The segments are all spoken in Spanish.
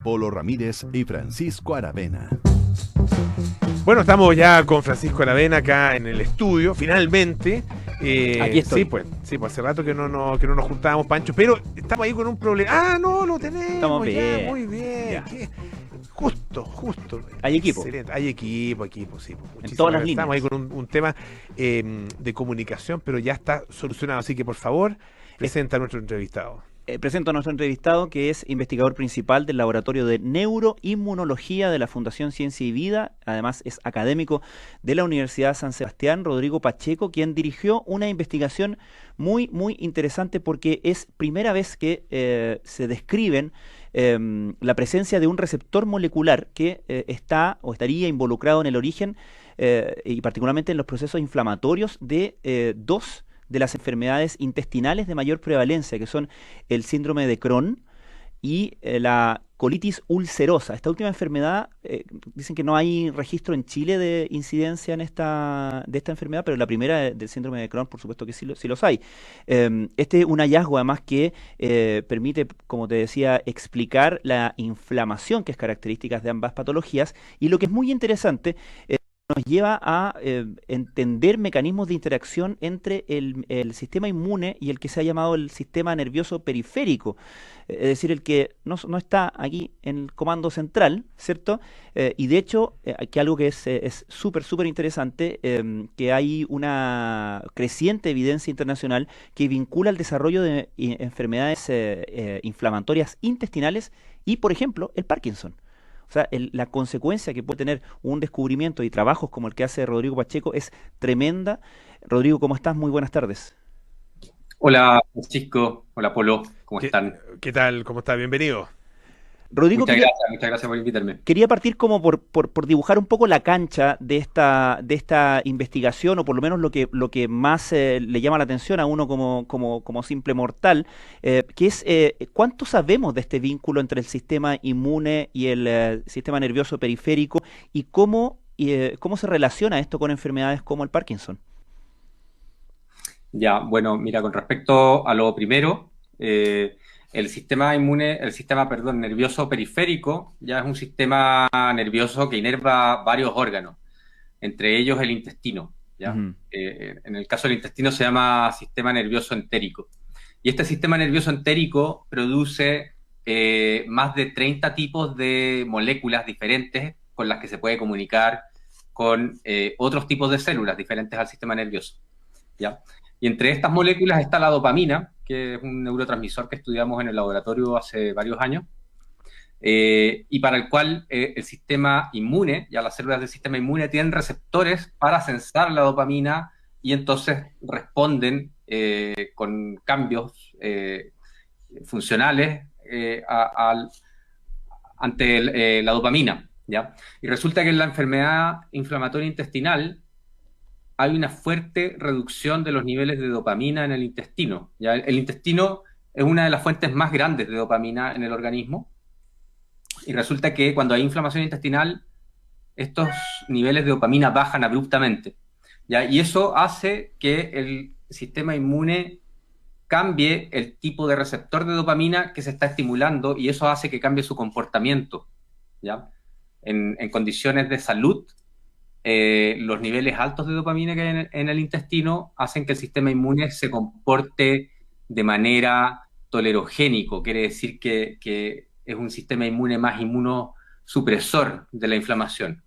Polo Ramírez y Francisco Aravena. Bueno, estamos ya con Francisco Aravena acá en el estudio, finalmente. Aquí estoy. Sí, pues hace rato que no nos juntábamos, Pancho, pero estamos ahí con un problema. Ah, no, lo tenemos. Estamos ya, bien. muy bien. Ya. Justo. Hay equipo. Excelente. Hay equipo, sí. En todas las líneas. Estamos ahí con un tema de comunicación, pero ya está solucionado. Así que, por favor, presenta a nuestro entrevistado. Presento a nuestro entrevistado, que es investigador principal del Laboratorio de Neuroinmunología de la Fundación Ciencia y Vida. Además, es académico de la Universidad San Sebastián, Rodrigo Pacheco, quien dirigió una investigación muy interesante porque es primera vez que se describen la presencia de un receptor molecular que está o estaría involucrado en el origen y particularmente en los procesos inflamatorios de dos de las enfermedades intestinales de mayor prevalencia, que son el síndrome de Crohn y la colitis ulcerosa. Esta última enfermedad, dicen que no hay registro en Chile de incidencia de esta enfermedad, pero la primera del síndrome de Crohn, por supuesto que sí los hay. Este es un hallazgo además que permite, como te decía, explicar la inflamación que es característica de ambas patologías, y lo que es muy interesante nos lleva a entender mecanismos de interacción entre el sistema inmune y el que se ha llamado el sistema nervioso periférico, es decir, el que no está aquí en el comando central, ¿cierto? Y de hecho, que algo que es súper interesante, que hay una creciente evidencia internacional que vincula el desarrollo de enfermedades inflamatorias intestinales y, por ejemplo, el Parkinson. O sea, la consecuencia que puede tener un descubrimiento y trabajos como el que hace Rodrigo Pacheco es tremenda. Rodrigo, ¿cómo estás? Muy buenas tardes. Hola, Francisco. Hola, Polo. ¿Cómo están? ¿Qué tal? ¿Cómo está? Bienvenido. Rodrigo, muchas gracias por invitarme. Quería partir como por dibujar un poco la cancha de esta investigación, o por lo menos lo que más le llama la atención a uno como simple mortal, que es cuánto sabemos de este vínculo entre el sistema inmune y el sistema nervioso periférico, y cómo se relaciona esto con enfermedades como el Parkinson. Ya, bueno, mira, con respecto a lo primero, el sistema nervioso periférico ya es un sistema nervioso que inerva varios órganos, entre ellos el intestino, ¿ya? En el caso del intestino se llama sistema nervioso entérico. Y este sistema nervioso entérico produce más de 30 tipos de moléculas diferentes con las que se puede comunicar con otros tipos de células diferentes al sistema nervioso, ¿ya? Y entre estas moléculas está la dopamina, que es un neurotransmisor que estudiamos en el laboratorio hace varios años, y para el cual el sistema inmune, ya las células del sistema inmune tienen receptores para sensar la dopamina y entonces responden con cambios funcionales ante la dopamina, ¿ya? Y resulta que en la enfermedad inflamatoria intestinal hay una fuerte reducción de los niveles de dopamina en el intestino, ¿ya? El intestino es una de las fuentes más grandes de dopamina en el organismo, y resulta que cuando hay inflamación intestinal, estos niveles de dopamina bajan abruptamente, ¿ya? Y eso hace que el sistema inmune cambie el tipo de receptor de dopamina que se está estimulando, y eso hace que cambie su comportamiento, ¿ya? En condiciones de salud, los niveles altos de dopamina que hay en el intestino hacen que el sistema inmune se comporte de manera tolerogénico, quiere decir que es un sistema inmune más inmunosupresor de la inflamación.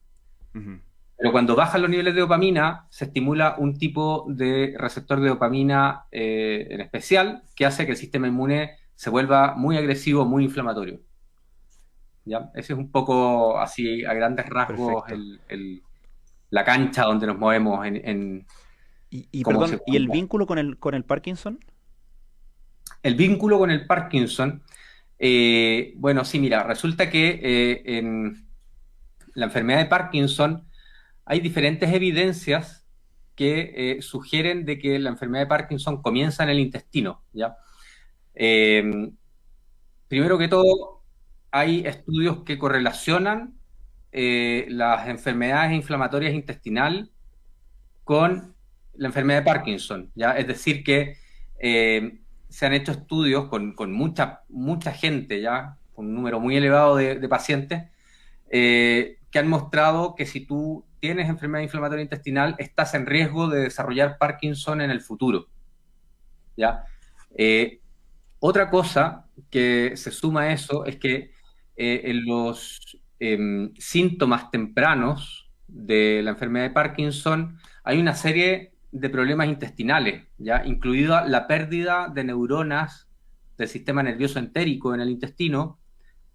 Pero cuando bajan los niveles de dopamina, se estimula un tipo de receptor de dopamina en especial, que hace que el sistema inmune se vuelva muy agresivo, muy inflamatorio, ¿ya? Ese es un poco así, a grandes rasgos, la cancha donde nos movemos ¿Y el vínculo con el Parkinson? El vínculo con el Parkinson, bueno, sí, mira, resulta que en la enfermedad de Parkinson hay diferentes evidencias que sugieren de que la enfermedad de Parkinson comienza en el intestino, ¿ya? Primero que todo, hay estudios que correlacionan las enfermedades inflamatorias intestinales con la enfermedad de Parkinson, ¿ya? Es decir que se han hecho estudios con mucha gente, ¿ya? un número muy elevado de pacientes, que han mostrado que si tú tienes enfermedad inflamatoria intestinal, estás en riesgo de desarrollar Parkinson en el futuro, ¿ya? Otra cosa que se suma a eso es que en los síntomas tempranos de la enfermedad de Parkinson hay una serie de problemas intestinales, ¿ya? Incluida la pérdida de neuronas del sistema nervioso entérico en el intestino,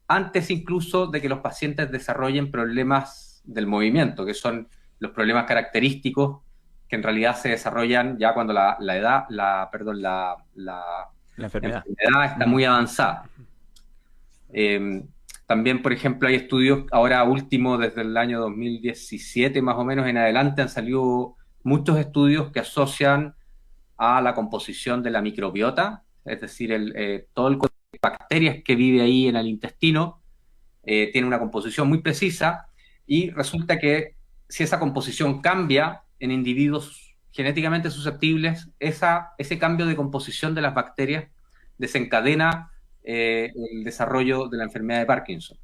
antes incluso de que los pacientes desarrollen problemas del movimiento, que son los problemas característicos que en realidad se desarrollan ya cuando la enfermedad está muy avanzada. También, por ejemplo, hay estudios, ahora último, desde el año 2017 más o menos en adelante, han salido muchos estudios que asocian a la composición de la microbiota, es decir, todo el conjunto de bacterias que vive ahí en el intestino, tiene una composición muy precisa, y resulta que si esa composición cambia en individuos genéticamente susceptibles, ese cambio de composición de las bacterias desencadena el desarrollo de la enfermedad de Parkinson.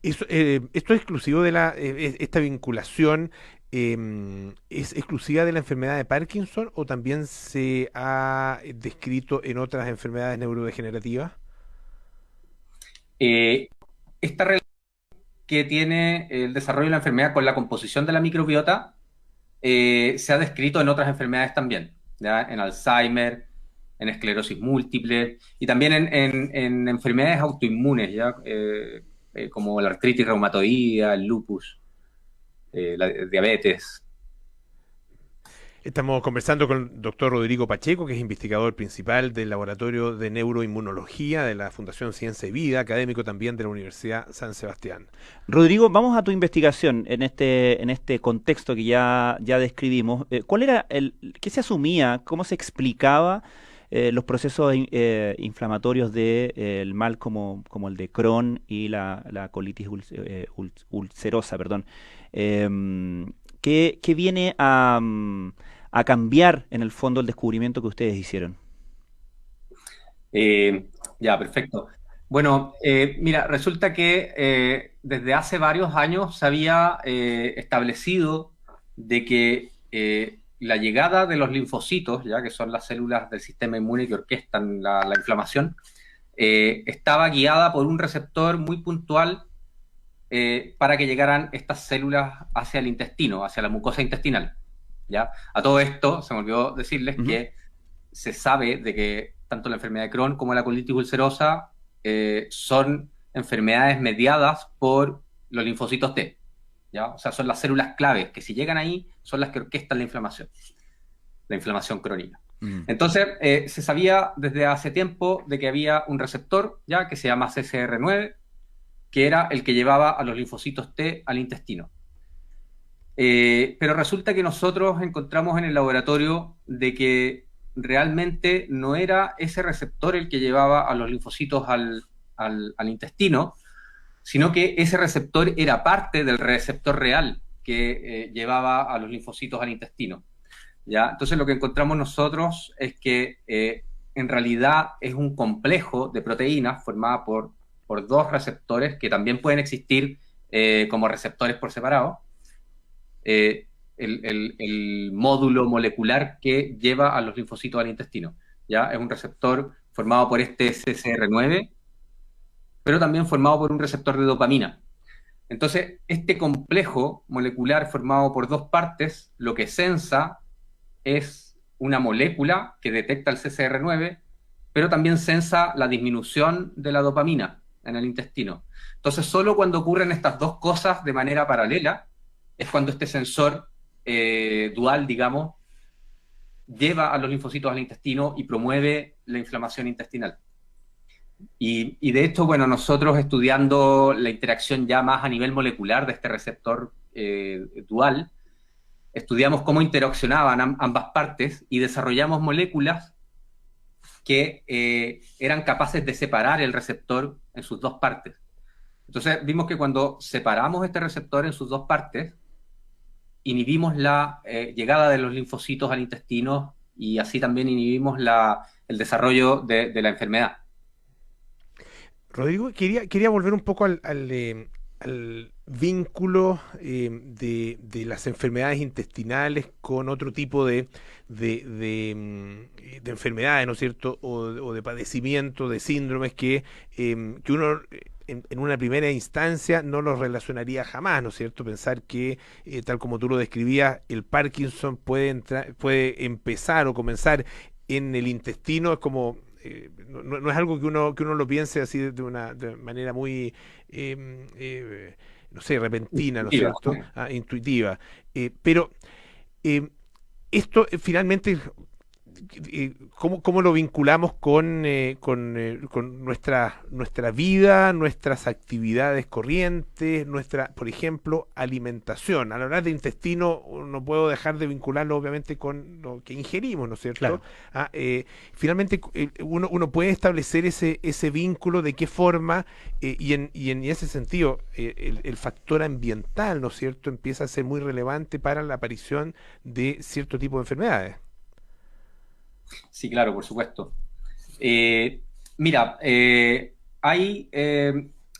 ¿Esto es exclusivo de esta vinculación es exclusiva de la enfermedad de Parkinson o también se ha descrito en otras enfermedades neurodegenerativas? Esta relación que tiene el desarrollo de la enfermedad con la composición de la microbiota se ha descrito en otras enfermedades también, ¿ya? En Alzheimer, en esclerosis múltiple y también en enfermedades autoinmunes, ¿ya? Como la artritis reumatoidea, el lupus, la diabetes. Estamos conversando con el doctor Rodrigo Pacheco, que es investigador principal del Laboratorio de Neuroinmunología de la Fundación Ciencia y Vida, académico también de la Universidad San Sebastián. Rodrigo, vamos a tu investigación en este contexto que ya describimos. ¿Cuál era qué se asumía, cómo se explicaba los procesos inflamatorios del mal como el de Crohn y la colitis ulcerosa, perdón? ¿Qué viene a cambiar en el fondo el descubrimiento que ustedes hicieron? Ya, perfecto. Bueno, mira, resulta que desde hace varios años se había establecido de que la llegada de los linfocitos, ya que son las células del sistema inmune que orquestan la inflamación, estaba guiada por un receptor muy puntual para que llegaran estas células hacia el intestino, hacia la mucosa intestinal, ¿ya? A todo esto, se me olvidó decirles que se sabe de que tanto la enfermedad de Crohn como la colitis ulcerosa son enfermedades mediadas por los linfocitos T, ¿ya? O sea, son las células claves que si llegan ahí son las que orquestan la inflamación crónica. Entonces, se sabía desde hace tiempo de que había un receptor, ya, que se llama CCR9, que era el que llevaba a los linfocitos T al intestino. Pero resulta que nosotros encontramos en el laboratorio de que realmente no era ese receptor el que llevaba a los linfocitos al intestino, sino que ese receptor era parte del receptor real que llevaba a los linfocitos al intestino, ¿ya? Entonces lo que encontramos nosotros es que en realidad es un complejo de proteínas formada por dos receptores que también pueden existir como receptores por separado. El módulo molecular que lleva a los linfocitos al intestino, ¿ya? Es un receptor formado por este CCR9, pero también formado por un receptor de dopamina. Entonces, este complejo molecular formado por dos partes, lo que sensa es una molécula que detecta el CCR9, pero también sensa la disminución de la dopamina en el intestino. Entonces, solo cuando ocurren estas dos cosas de manera paralela, es cuando este sensor dual, digamos, lleva a los linfocitos al intestino y promueve la inflamación intestinal. Y de hecho, bueno, nosotros estudiando la interacción ya más a nivel molecular de este receptor dual, estudiamos cómo interaccionaban ambas partes y desarrollamos moléculas que eran capaces de separar el receptor en sus dos partes. Entonces vimos que cuando separamos este receptor en sus dos partes, inhibimos la llegada de los linfocitos al intestino y así también inhibimos el desarrollo de la enfermedad. Rodrigo, quería volver un poco al vínculo de las enfermedades intestinales con otro tipo de enfermedades, ¿no es cierto? O de padecimiento, de síndromes que uno en una primera instancia no los relacionaría jamás, ¿no es cierto? Pensar que, tal como tú lo describías, el Parkinson puede empezar o comenzar en el intestino, es como no es algo que uno lo piense así de manera muy, no sé, repentina, ¿no es Intuitiva. cierto? Intuitiva. Pero esto finalmente, ¿cómo lo vinculamos con nuestra vida, nuestras actividades corrientes, por ejemplo, alimentación? Al hablar de intestino, no puedo dejar de vincularlo obviamente con lo que ingerimos, ¿no es cierto? Claro. Finalmente, uno puede establecer ese vínculo, de qué forma, y en ese sentido, el factor ambiental, ¿no es cierto?, empieza a ser muy relevante para la aparición de cierto tipo de enfermedades. Sí, claro, por supuesto. Eh, Mira, hay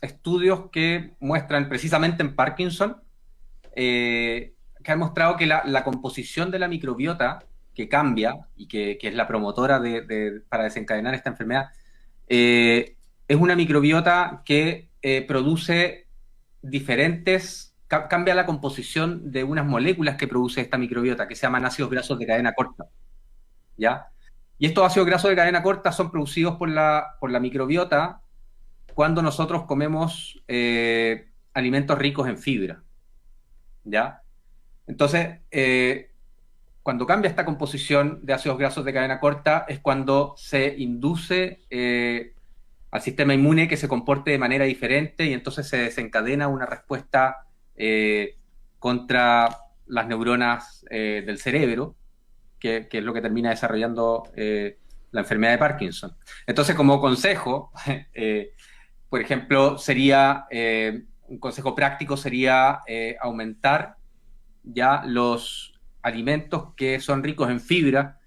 estudios que muestran precisamente en Parkinson, que han mostrado que la composición de la microbiota que cambia y que es la promotora para desencadenar esta enfermedad, es una microbiota que produce cambia la composición de unas moléculas que produce esta microbiota, que se llaman ácidos grasos de cadena corta, ¿ya? Y estos ácidos grasos de cadena corta son producidos por la microbiota cuando nosotros comemos alimentos ricos en fibra, ¿ya? Entonces, cuando cambia esta composición de ácidos grasos de cadena corta es cuando se induce al sistema inmune que se comporte de manera diferente y entonces se desencadena una respuesta contra las neuronas del cerebro, que es lo que termina desarrollando la enfermedad de Parkinson. Entonces, como consejo, por ejemplo, un consejo práctico sería aumentar ya los alimentos que son ricos en fibra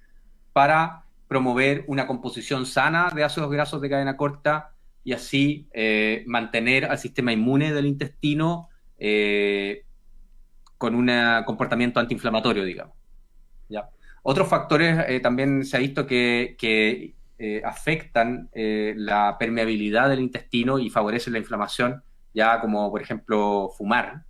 para promover una composición sana de ácidos grasos de cadena corta y así mantener al sistema inmune del intestino con un comportamiento antiinflamatorio, digamos. ¿Ya? Otros factores también se ha visto que afectan la permeabilidad del intestino y favorecen la inflamación, ya como por ejemplo fumar.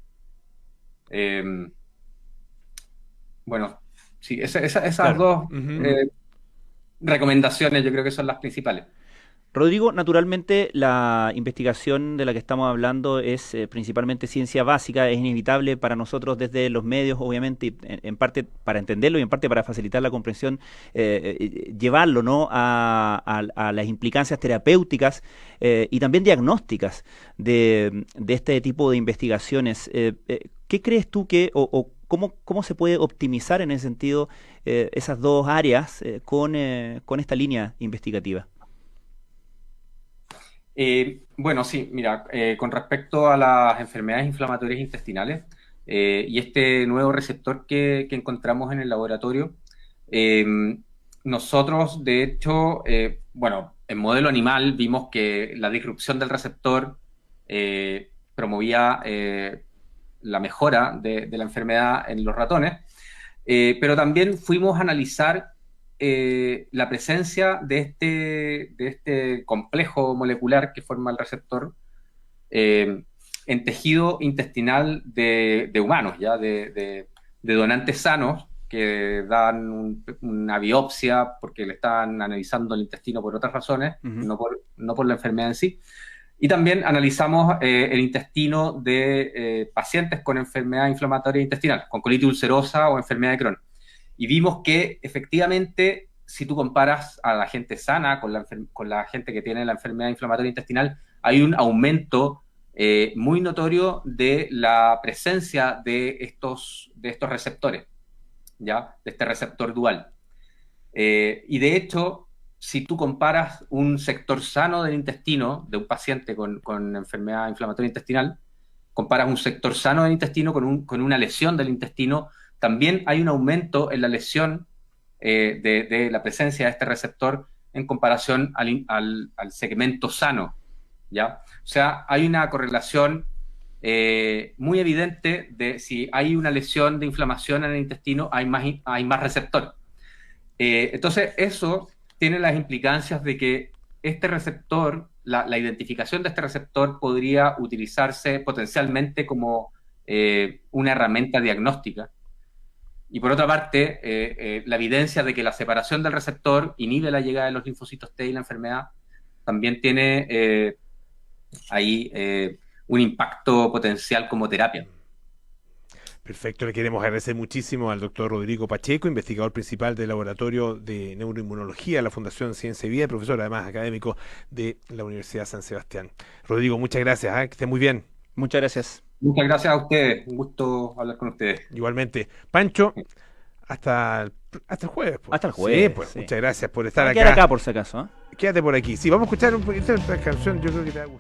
Bueno, sí, esas Claro. dos Ujú. recomendaciones yo creo que son las principales. Rodrigo, naturalmente la investigación de la que estamos hablando es principalmente ciencia básica, es inevitable para nosotros desde los medios, obviamente, y en parte para entenderlo y en parte para facilitar la comprensión, llevarlo, ¿no?, a las implicancias terapéuticas y también diagnósticas de este tipo de investigaciones. ¿Qué crees tú o cómo se puede optimizar en ese sentido esas dos áreas con esta línea investigativa? Bueno, sí, mira, con respecto a las enfermedades inflamatorias intestinales y este nuevo receptor que encontramos en el laboratorio, eh, nosotros, de hecho, bueno, en modelo animal vimos que la disrupción del receptor promovía la mejora de la enfermedad en los ratones, pero también fuimos a analizar la presencia de este complejo molecular que forma el receptor en tejido intestinal de humanos, ¿ya? De donantes sanos que dan una biopsia porque le están analizando el intestino por otras razones, Ujú. no por la enfermedad en sí. Y también analizamos el intestino de pacientes con enfermedad inflamatoria intestinal, con colitis ulcerosa o enfermedad de Crohn. Y vimos que efectivamente, si tú comparas a la gente sana con la gente que tiene la enfermedad inflamatoria intestinal, hay un aumento muy notorio de la presencia de estos receptores, ¿ya? De este receptor dual. Y de hecho, si tú comparas un sector sano del intestino de un paciente con enfermedad inflamatoria intestinal, comparas un sector sano del intestino con una lesión del intestino, también hay un aumento en la lesión de la presencia de este receptor en comparación al segmento sano, ¿ya? O sea, hay una correlación muy evidente de si hay una lesión de inflamación en el intestino, hay más receptor. Entonces, eso tiene las implicancias de que este receptor, la identificación de este receptor podría utilizarse potencialmente como una herramienta diagnóstica. Y por otra parte, la evidencia de que la separación del receptor inhibe la llegada de los linfocitos T y la enfermedad también tiene ahí un impacto potencial como terapia. Perfecto, le queremos agradecer muchísimo al doctor Rodrigo Pacheco, investigador principal del Laboratorio de Neuroinmunología de la Fundación Ciencia y Vida, y profesor además académico de la Universidad San Sebastián. Rodrigo, muchas gracias, que esté muy bien. Muchas gracias. Muchas gracias a ustedes, un gusto hablar con ustedes. Igualmente. Pancho, hasta el jueves. Pues. Hasta el jueves. Sí, pues, sí. muchas gracias por estar Quédate acá. acá por si acaso, ¿eh? Quédate por aquí. Sí, vamos a escuchar esta canción, yo creo que te va a gustar.